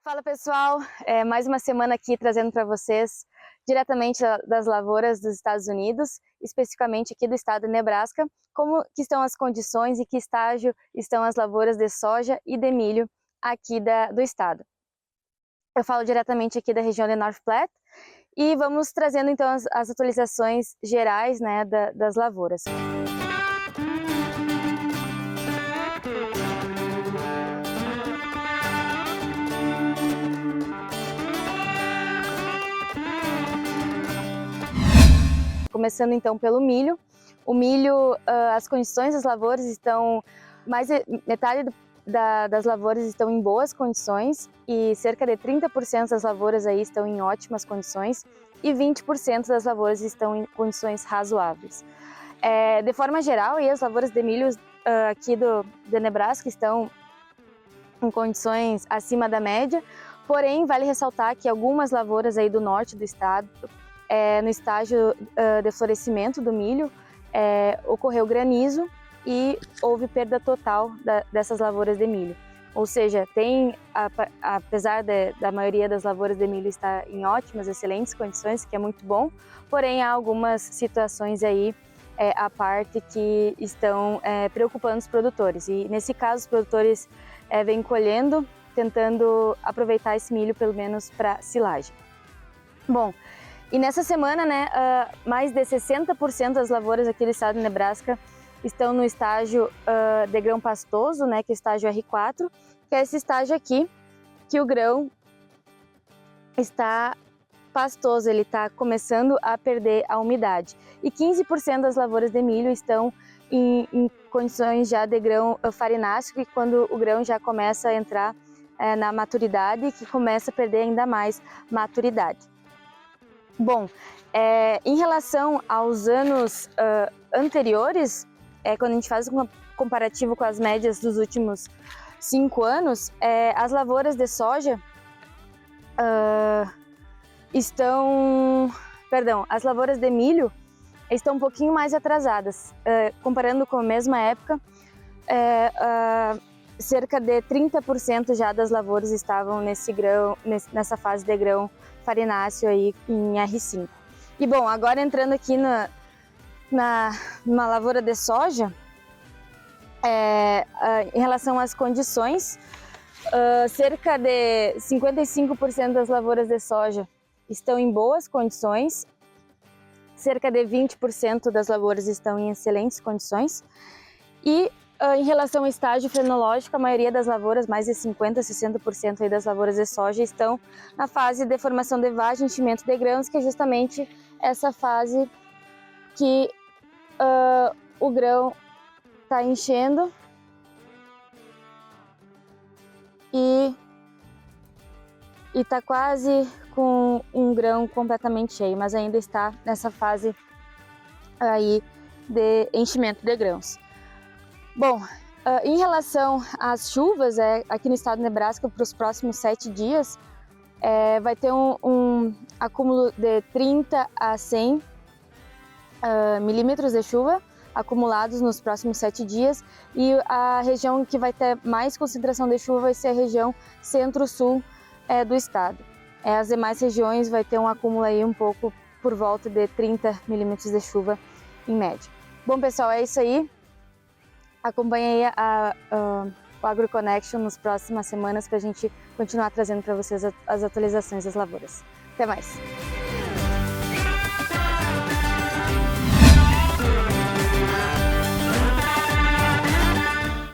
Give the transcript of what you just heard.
Fala pessoal, mais uma semana aqui trazendo para vocês diretamente das lavouras dos Estados Unidos, especificamente aqui do estado de Nebraska, como que estão as condições e que estágio estão as lavouras de soja e de milho aqui do estado. Eu falo diretamente aqui da região de North Platte e vamos trazendo então as atualizações gerais, né, das lavouras. Começando então pelo milho. O milho, as condições das lavouras estão, metade das lavouras estão em boas condições e cerca de 30% das lavouras aí estão em ótimas condições e 20% das lavouras estão em condições razoáveis. De forma geral, aí, as lavouras de milho aqui de Nebraska estão em condições acima da média, porém vale ressaltar que algumas lavouras aí do norte do estado, no estágio de florescimento do milho, ocorreu granizo e houve perda total dessas lavouras de milho. Ou seja, apesar da maioria das lavouras de milho estar em ótimas, excelentes condições, que é muito bom, porém há algumas situações aí à parte que estão preocupando os produtores. E nesse caso os produtores vêm colhendo, tentando aproveitar esse milho pelo menos para silagem. Bom, e nessa semana, né, mais de 60% das lavouras aqui do estado de Nebraska estão no estágio de grão pastoso, né, que é o estágio R4, que é esse estágio aqui, que o grão está pastoso, ele está começando a perder a umidade. E 15% das lavouras de milho estão em condições já de grão farináceo, e quando o grão já começa a entrar na maturidade, que começa a perder ainda mais maturidade. Bom, em relação aos anos anteriores, quando a gente faz um comparativo com as médias dos últimos 5 anos, as lavouras de soja as lavouras de milho estão um pouquinho mais atrasadas. Comparando com a mesma época, cerca de 30% já das lavouras estavam nessa fase de grão farináceo aí em R5. E bom, agora entrando aqui numa lavoura de soja, em relação às condições, cerca de 55% das lavouras de soja estão em boas condições, cerca de 20% das lavouras estão em excelentes condições e em relação ao estágio fenológico, a maioria das lavouras, mais de 50% a 60% aí das lavouras de soja, estão na fase de formação de vagem, enchimento de grãos, que é justamente essa fase que o grão está enchendo e está quase com um grão completamente cheio, mas ainda está nessa fase aí de enchimento de grãos. Bom, em relação às chuvas, aqui no estado de Nebraska, para os próximos 7 dias, vai ter um acúmulo de 30 a 100 milímetros de chuva acumulados nos próximos 7 dias, e a região que vai ter mais concentração de chuva vai ser a região centro-sul do estado. As demais regiões vai ter um acúmulo aí um pouco por volta de 30 milímetros de chuva em média. Bom pessoal, é isso aí. Acompanhe aí o AgroConnection nas próximas semanas para a gente continuar trazendo para vocês as atualizações das lavouras. Até mais!